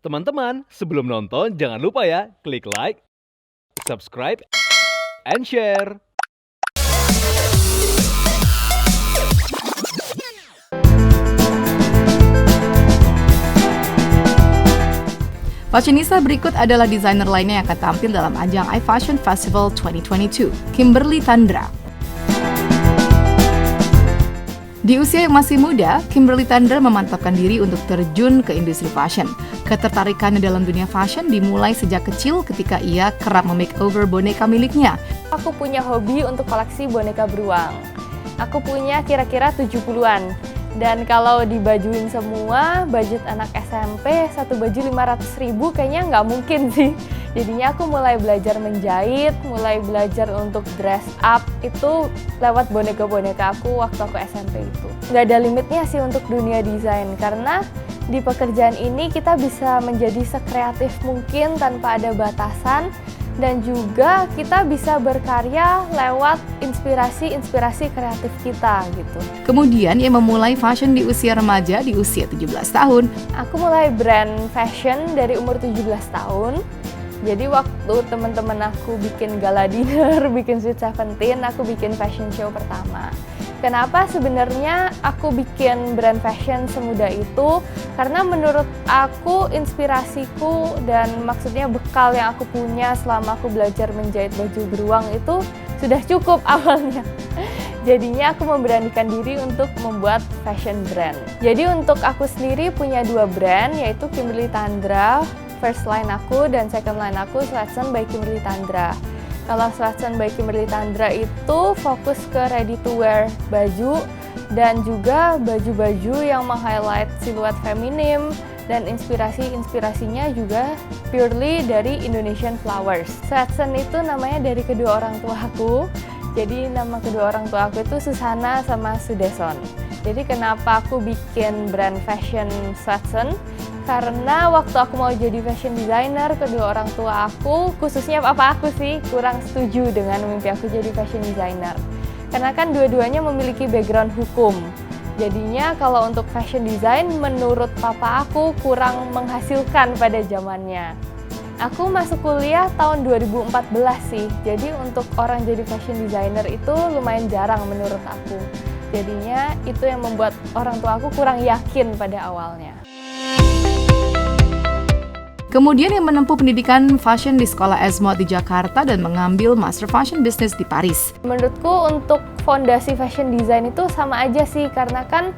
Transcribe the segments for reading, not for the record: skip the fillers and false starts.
Teman-teman, sebelum nonton jangan lupa ya, klik like, subscribe, and share. Fashionista berikut adalah desainer lainnya yang akan tampil dalam ajang iFashion Festival 2022, Kimberly Tandra. Di usia yang masih muda, Kimberly Tandra memantapkan diri untuk terjun ke industri fashion. Ketertarikannya dalam dunia fashion dimulai sejak kecil ketika ia kerap memakeover boneka miliknya. Aku punya hobi untuk koleksi boneka beruang. Aku punya kira-kira 70-an. Dan kalau dibajuin semua, budget anak SMP, satu baju 500.000 kayaknya nggak mungkin sih. Jadinya aku mulai belajar menjahit, mulai belajar untuk dress up, itu lewat boneka-boneka aku waktu aku SMP itu. Nggak ada limitnya sih untuk dunia desain, karena di pekerjaan ini kita bisa menjadi sekreatif mungkin tanpa ada batasan, dan juga kita bisa berkarya lewat inspirasi kreatif kita gitu. Kemudian ia memulai fashion di usia remaja di usia 17 tahun. Aku mulai brand fashion dari umur 17 tahun. Jadi waktu teman-teman aku bikin gala dinner, bikin Sweet Seventeen, aku bikin fashion show pertama. Kenapa sebenarnya aku bikin brand fashion semudah itu? Karena menurut aku inspirasiku dan maksudnya bekal yang aku punya selama aku belajar menjahit baju beruang itu sudah cukup awalnya. Jadinya aku memberanikan diri untuk membuat fashion brand. Jadi untuk aku sendiri punya dua brand, yaitu Kimberly Tandra, first line aku, dan second line aku Sweatson by Kimberly Tandra. Kalau Sweatson by Kimberly Tandra itu fokus ke ready to wear baju dan juga baju-baju yang meng-highlight siluet feminim, dan inspirasinya juga purely dari Indonesian flowers. Sweatson itu namanya dari kedua orang tua aku. Jadi nama kedua orang tua aku itu Susana sama Sudeson. Jadi kenapa aku bikin brand fashion Sweatson? Karena waktu aku mau jadi fashion designer, kedua orang tua aku, khususnya papa aku sih, kurang setuju dengan mimpi aku jadi fashion designer. Karena kan dua-duanya memiliki background hukum. Jadinya kalau untuk fashion design, menurut papa aku kurang menghasilkan pada zamannya. Aku masuk kuliah tahun 2014 sih, jadi untuk orang jadi fashion designer itu lumayan jarang menurut aku. Jadinya itu yang membuat orang tua aku kurang yakin pada awalnya. Kemudian ia menempuh pendidikan fashion di Sekolah Esmod di Jakarta dan mengambil Master Fashion Business di Paris. Menurutku untuk fondasi fashion design itu sama aja sih, karena kan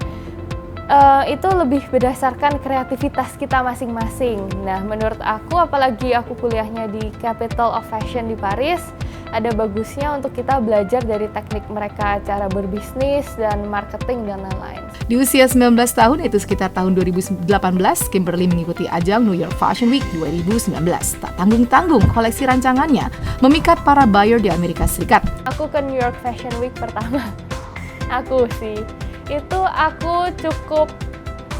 itu lebih berdasarkan kreativitas kita masing-masing. Nah, menurut aku, apalagi aku kuliahnya di Capital of Fashion di Paris, ada bagusnya untuk kita belajar dari teknik mereka, cara berbisnis dan marketing dan lain-lain. Di usia 19 tahun, itu sekitar tahun 2018, Kimberly mengikuti ajang New York Fashion Week 2019. Tak tanggung-tanggung, koleksi rancangannya memikat para buyer di Amerika Serikat. Aku ke New York Fashion Week pertama. Aku cukup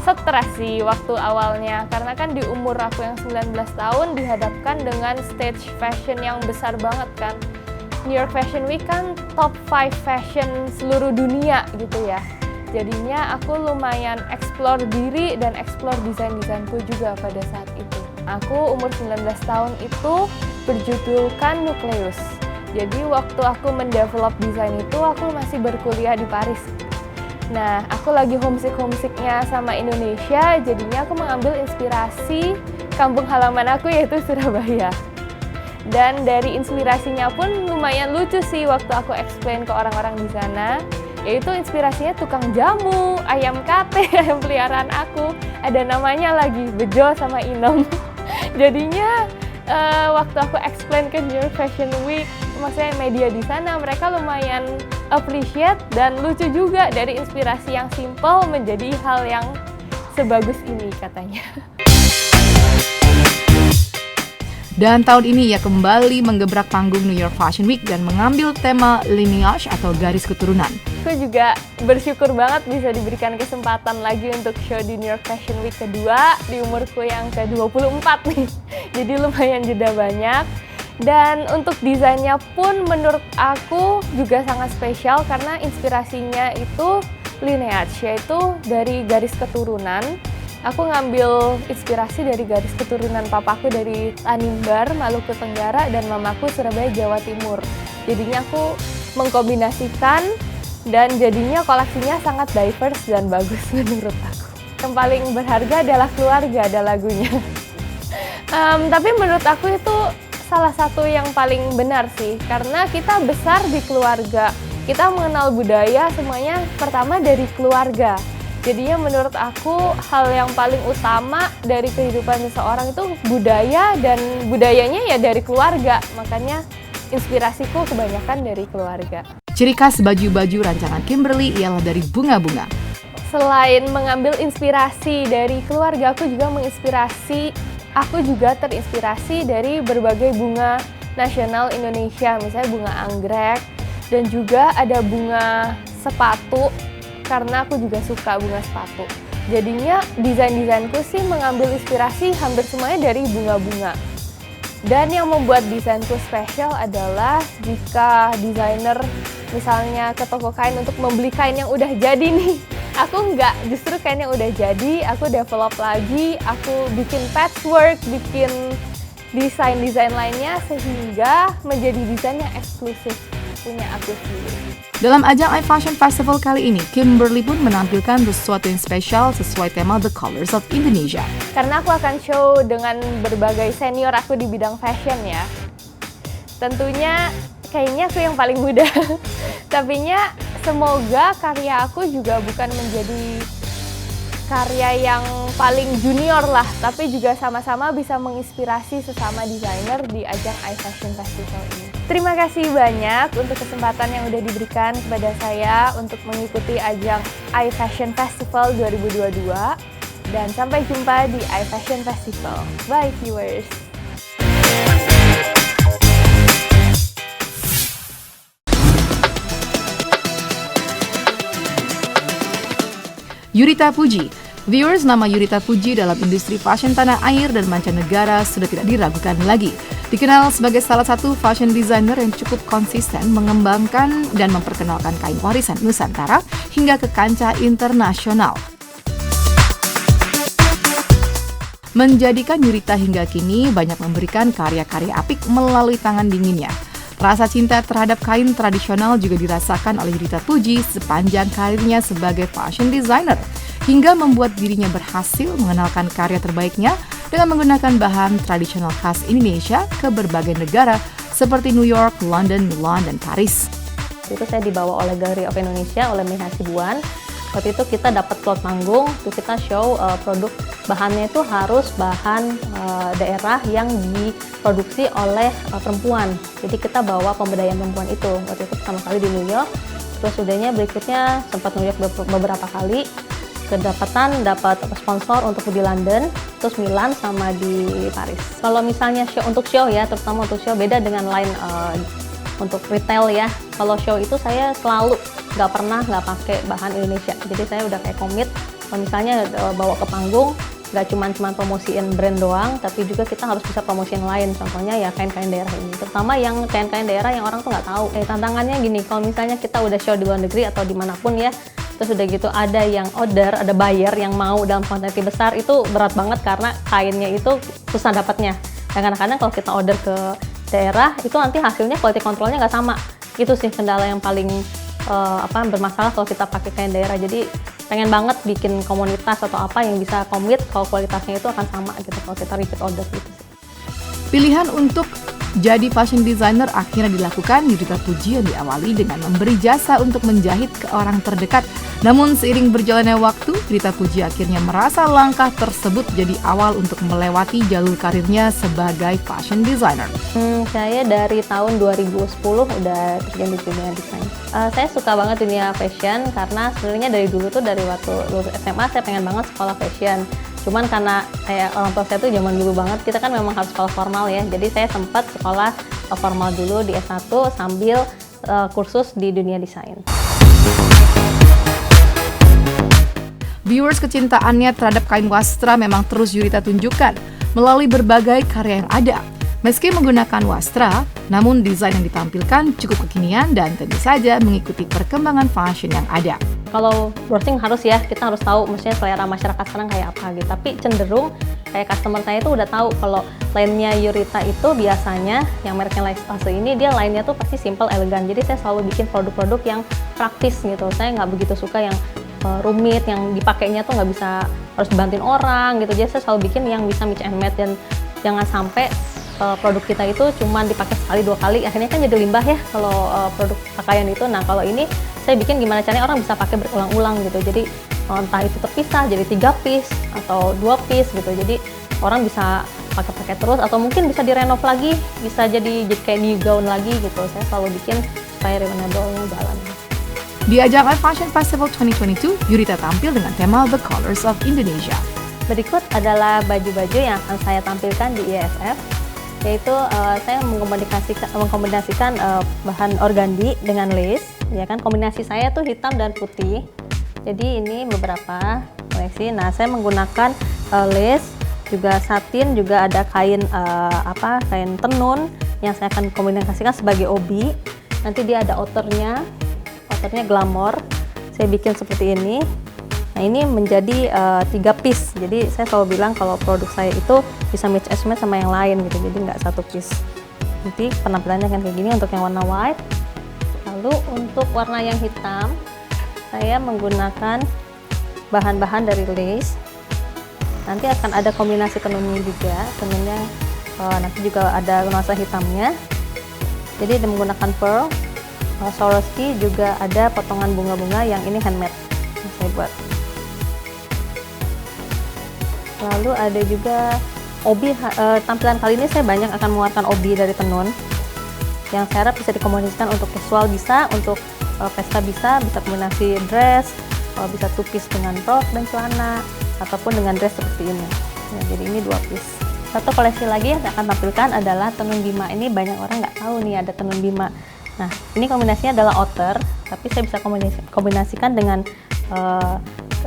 stres sih waktu awalnya, karena kan di umur aku yang 19 tahun dihadapkan dengan stage fashion yang besar banget kan. New York Fashion Week kan top 5 fashion seluruh dunia gitu ya. Jadinya aku lumayan explore diri dan explore desain-desainku juga pada saat itu. Aku umur 19 tahun itu berjudulkan Nucleus. Jadi waktu aku mendevelop desain itu aku masih berkuliah di Paris. Nah, aku lagi homesick-homesicknya sama Indonesia, jadinya aku mengambil inspirasi kampung halaman aku yaitu Surabaya. Dan dari inspirasinya pun lumayan lucu sih waktu aku explain ke orang-orang di sana, yaitu inspirasinya tukang jamu, ayam kate, ayam peliharaan aku, ada namanya lagi, Bejo sama Inom. Jadinya waktu aku explain ke New York Fashion Week, maksudnya media di sana, mereka lumayan appreciate dan lucu juga dari inspirasi yang simple menjadi hal yang sebagus ini katanya. Dan tahun ini ia kembali menggebrak panggung New York Fashion Week dan mengambil tema lineage atau garis keturunan. Aku juga bersyukur banget bisa diberikan kesempatan lagi untuk show di New York Fashion Week kedua di umurku yang ke-24 nih. Jadi lumayan jeda banyak. Dan untuk desainnya pun menurut aku juga sangat spesial karena inspirasinya itu lineage, yaitu dari garis keturunan. Aku ngambil inspirasi dari garis keturunan papaku dari Tanimbar, Maluku Tenggara, dan mamaku Surabaya, Jawa Timur. Jadinya aku mengkombinasikan dan jadinya koleksinya sangat diverse dan bagus menurut aku. Yang paling berharga adalah keluarga, ada lagunya. Tapi menurut aku itu salah satu yang paling benar sih, karena kita besar di keluarga. Kita mengenal budaya semuanya pertama dari keluarga. Jadinya menurut aku hal yang paling utama dari kehidupan seseorang itu budaya, dan budayanya ya dari keluarga. Makanya inspirasiku kebanyakan dari keluarga. Ciri khas baju-baju rancangan Kimberly ialah dari bunga-bunga. Selain mengambil inspirasi dari keluarga, aku juga terinspirasi dari berbagai bunga nasional Indonesia, misalnya bunga anggrek, dan juga ada bunga sepatu, karena aku juga suka bunga sepatu. Jadinya desain-desainku sih mengambil inspirasi hampir semuanya dari bunga-bunga. Dan yang membuat desainku spesial adalah jika desainer misalnya ke toko kain untuk membeli kain yang udah jadi nih, aku nggak, justru kain yang udah jadi, aku develop lagi, aku bikin patchwork, bikin desain-desain lainnya sehingga menjadi desain yang eksklusif punya aku sendiri. Dalam ajang iFashion Festival kali ini, Kimberly pun menampilkan sesuatu yang spesial sesuai tema The Colors of Indonesia. Karena aku akan show dengan berbagai senior aku di bidang fashion ya. Tentunya kayaknya aku yang paling muda. Tapinya semoga karya aku juga bukan menjadi karya yang paling junior lah, tapi juga sama-sama bisa menginspirasi sesama desainer di ajang iFashion Festival ini. Terima kasih banyak untuk kesempatan yang udah diberikan kepada saya untuk mengikuti ajang iFashion Festival 2022. Dan sampai jumpa di iFashion Festival. Bye viewers! Yurita Puji. Viewers, nama Yurita Puji dalam industri fashion tanah air dan mancanegara sudah tidak diragukan lagi. Dikenal sebagai salah satu fashion designer yang cukup konsisten mengembangkan dan memperkenalkan kain warisan Nusantara hingga ke kancah internasional. Menjadikan Yurita hingga kini banyak memberikan karya-karya apik melalui tangan dinginnya. Rasa cinta terhadap kain tradisional juga dirasakan oleh Yurita Puji sepanjang karirnya sebagai fashion designer, hingga membuat dirinya berhasil mengenalkan karya terbaiknya dengan menggunakan bahan tradisional khas Indonesia ke berbagai negara seperti New York, London, Milan, dan Paris. Itu saya dibawa oleh Gallery of Indonesia, oleh Mih Hasibuan. Waktu itu kita dapat slot manggung, itu kita show produk bahannya itu harus bahan daerah yang diproduksi oleh perempuan. Jadi kita bawa pemberdayaan perempuan itu. Waktu itu pertama kali di New York, terus udahnya berikutnya sempat New York beberapa kali. Dapat sponsor untuk di London, terus Milan sama di Paris. Kalau misalnya untuk show ya, terutama untuk show beda dengan lain untuk retail ya. Kalau show itu saya selalu nggak pakai bahan Indonesia. Jadi saya udah kayak komit, kalau misalnya bawa ke panggung, nggak cuma promosiin brand doang, tapi juga kita harus bisa promosiin lain. Contohnya ya kain-kain daerah ini, terutama yang kain-kain daerah yang orang tuh nggak tahu. Tantangannya gini, kalau misalnya kita udah show di luar negeri atau dimanapun ya, terus udah gitu ada yang order, ada buyer yang mau dalam kuantiti besar, itu berat banget karena kainnya itu susah dapatnya. Dan kadang-kadang kalau kita order ke daerah, itu nanti hasilnya quality controlnya nggak sama. Itu sih kendala yang paling bermasalah kalau kita pakai kain daerah. Jadi pengen banget bikin komunitas atau apa yang bisa komit kalau kualitasnya itu akan sama gitu kalau kita repeat order gitu. Pilihan untuk jadi fashion designer akhirnya dilakukan Yurita Puji yang diawali dengan memberi jasa untuk menjahit ke orang terdekat. Namun seiring berjalannya waktu, Yurita Puji akhirnya merasa langkah tersebut jadi awal untuk melewati jalur karirnya sebagai fashion designer. Saya dari tahun 2010 udah terjun di dunia desain. Saya suka banget dunia fashion karena sebenarnya dari dulu tuh dari waktu lulus SMA saya pengen banget sekolah fashion. Cuman karena orang tua saya tuh zaman dulu banget, kita kan memang harus sekolah formal ya. Jadi saya sempat sekolah formal dulu di S1 sambil kursus di dunia desain. Viewers, kecintaannya terhadap kain wastra memang terus Yurita tunjukkan melalui berbagai karya yang ada. Meski menggunakan wastra, namun desain yang ditampilkan cukup kekinian dan tentu saja mengikuti perkembangan fashion yang ada. kalau browsing harus ya, kita harus tahu maksudnya selera masyarakat sekarang kayak apa gitu. Tapi cenderung kayak customer saya itu udah tahu kalau line-nya Yurita itu biasanya yang mereknya Lace ini dia line-nya tuh pasti simple, elegan. Jadi saya selalu bikin produk-produk yang praktis gitu. Saya nggak begitu suka yang rumit, yang dipakainya tuh nggak bisa harus bantuin orang gitu. Jadi saya selalu bikin yang bisa mix and match, dan jangan sampai produk kita itu cuma dipakai sekali 2 kali, akhirnya kan jadi limbah ya kalau produk pakaian itu. Nah kalau ini saya bikin gimana caranya orang bisa pakai berulang-ulang gitu. Jadi entah itu terpisah jadi 3 piece atau 2 piece gitu. Jadi orang bisa pakai terus, atau mungkin bisa direnov lagi, bisa jadi kayak new gown lagi gitu. Saya selalu bikin supaya renewable-nya jalan. Di ajang Live Fashion Festival 2022, Yurita tampil dengan tema The Colors of Indonesia. Berikut adalah baju-baju yang akan saya tampilkan di IFF, yaitu saya mengkombinasikan bahan organdi dengan lace, ya kan. Kombinasi saya tuh hitam dan putih. Jadi ini beberapa koleksi. Nah, saya menggunakan lace, juga satin, juga ada kain kain tenun yang saya akan kombinasikan sebagai obi. Nanti dia ada outernya glamor. Saya bikin seperti ini. Nah, ini menjadi 3 piece. Jadi saya selalu bilang kalau produk saya itu bisa match and match sama yang lain gitu. Jadi nggak 1 piece. Nanti penampilannya akan kayak gini untuk yang warna white. Lalu untuk warna yang hitam, saya menggunakan bahan-bahan dari lace. Nanti akan ada kombinasi tenunnya juga. Tenunnya nanti juga ada nuansa hitamnya. Jadi dia menggunakan pearl. Swarovski, juga ada potongan bunga-bunga yang ini handmade yang saya buat. Lalu ada juga obi. Tampilan kali ini saya banyak akan mengeluarkan obi dari tenun yang saya harap bisa dikombinasikan untuk casual, bisa untuk pesta, bisa kombinasi dress, bisa 2 piece dengan rok dan celana, ataupun dengan dress seperti ini. Ya, jadi ini 2 piece. Satu koleksi lagi yang saya akan tampilkan adalah tenun bima. Ini banyak orang nggak tahu nih ada tenun bima. Nah, ini kombinasinya adalah outer, tapi saya bisa kombinasikan dengan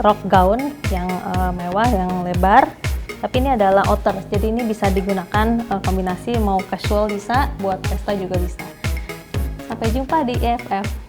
rok gaun yang mewah, yang lebar. Tapi ini adalah outer, jadi ini bisa digunakan kombinasi, mau casual bisa, buat pesta juga bisa. Sampai jumpa di IFF.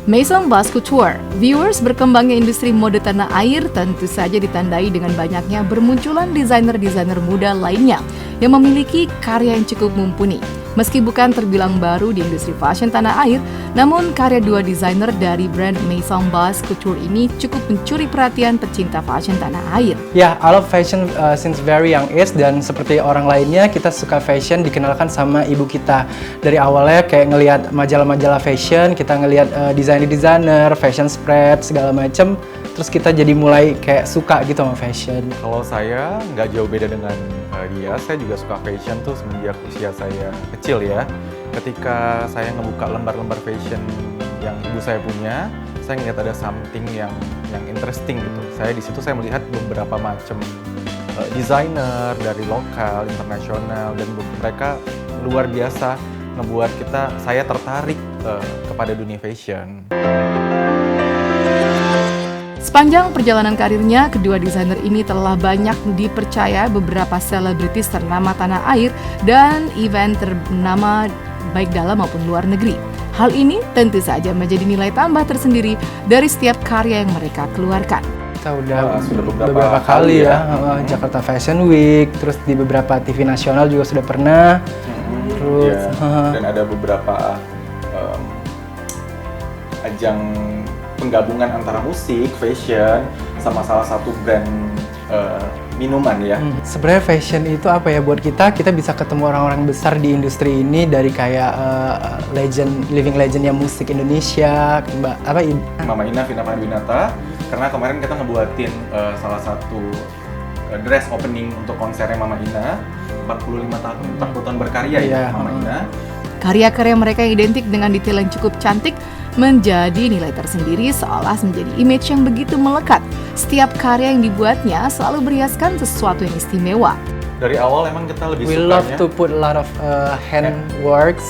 Maison Basse Couture, viewers, berkembangnya industri mode tanah air tentu saja ditandai dengan banyaknya bermunculan desainer-desainer muda lainnya yang memiliki karya yang cukup mumpuni. Meski bukan terbilang baru di industri fashion tanah air, namun karya 2 desainer dari brand Maison Basse Couture ini cukup mencuri perhatian pecinta fashion tanah air. Ya, I love fashion since very young age, dan seperti orang lainnya kita suka fashion dikenalkan sama ibu kita. Dari awalnya kayak ngelihat majalah-majalah fashion, kita ngelihat desainer, fashion spread segala macem, terus kita jadi mulai kayak suka gitu sama fashion. Kalau saya nggak jauh beda dengan dia, saya juga suka fashion tuh semenjak usia saya kecil ya. Ketika saya ngebuka lembar-lembar fashion yang ibu saya punya, saya ngeliat ada something yang interesting gitu. Di situ saya melihat beberapa macam desainer dari lokal, internasional, dan mereka luar biasa ngebuat saya tertarik kepada dunia fashion. Sepanjang perjalanan karirnya, kedua desainer ini telah banyak dipercaya beberapa selebritis ternama tanah air dan event ternama baik dalam maupun luar negeri. Hal ini tentu saja menjadi nilai tambah tersendiri dari setiap karya yang mereka keluarkan. Kita udah sudah beberapa kali ya, Jakarta Fashion Week, terus di beberapa TV nasional juga sudah pernah. Terus dan ada beberapa ajang penggabungan antara musik, fashion, sama salah satu brand minuman ya. Sebenarnya fashion itu apa ya buat kita bisa ketemu orang-orang besar di industri ini, dari kayak living legendnya musik Indonesia, Mama Ina, Vina Panduwinata, karena kemarin kita ngebuatin salah satu dress opening untuk konsernya Mama Ina, 40 tahun berkarya ya Mama Ina. Karya-karya mereka yang identik dengan detail yang cukup cantik menjadi nilai tersendiri, seolah menjadi image yang begitu melekat. Setiap karya yang dibuatnya selalu berhiaskan sesuatu yang istimewa. Dari awal emang kita lebih We sukanya love to put a lot of hand works,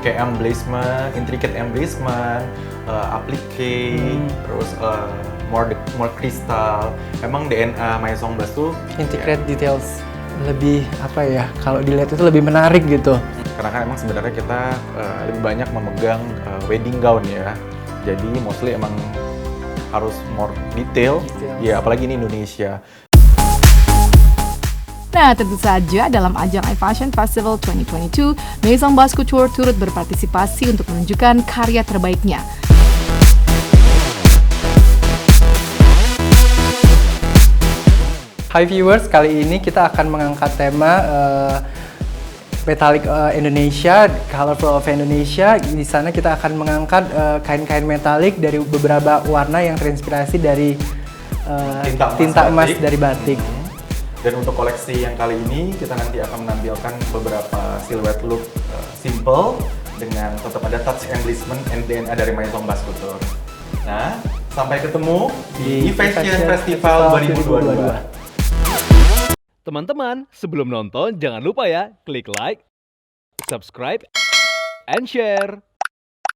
kayak embellishment, intricate embellishment, applique, terus more crystal. Emang DNA Maison Basse tuh intricate details. lebih apa ya, kalau dilihat itu lebih menarik gitu. Karena kan emang sebenarnya kita lebih banyak memegang wedding gown ya. Jadi mostly emang harus more detail. Ya apalagi ini Indonesia. Nah, tentu saja dalam ajang iFashion Festival 2022, Maison Basse Couture turut berpartisipasi untuk menunjukkan karya terbaiknya. Hi viewers, kali ini kita akan mengangkat tema Metallic Indonesia, Colorful of Indonesia. Di sana kita akan mengangkat kain-kain metalik dari beberapa warna yang terinspirasi dari tinta emas dari batik. Dan untuk koleksi yang kali ini, kita nanti akan menampilkan beberapa silhouette look simple dengan tetap ada touch embellishment and DNA dari Maison Basse Couture. Nah, sampai ketemu di eFashion Festival 2022. Teman-teman, sebelum nonton jangan lupa ya klik like, subscribe, and share.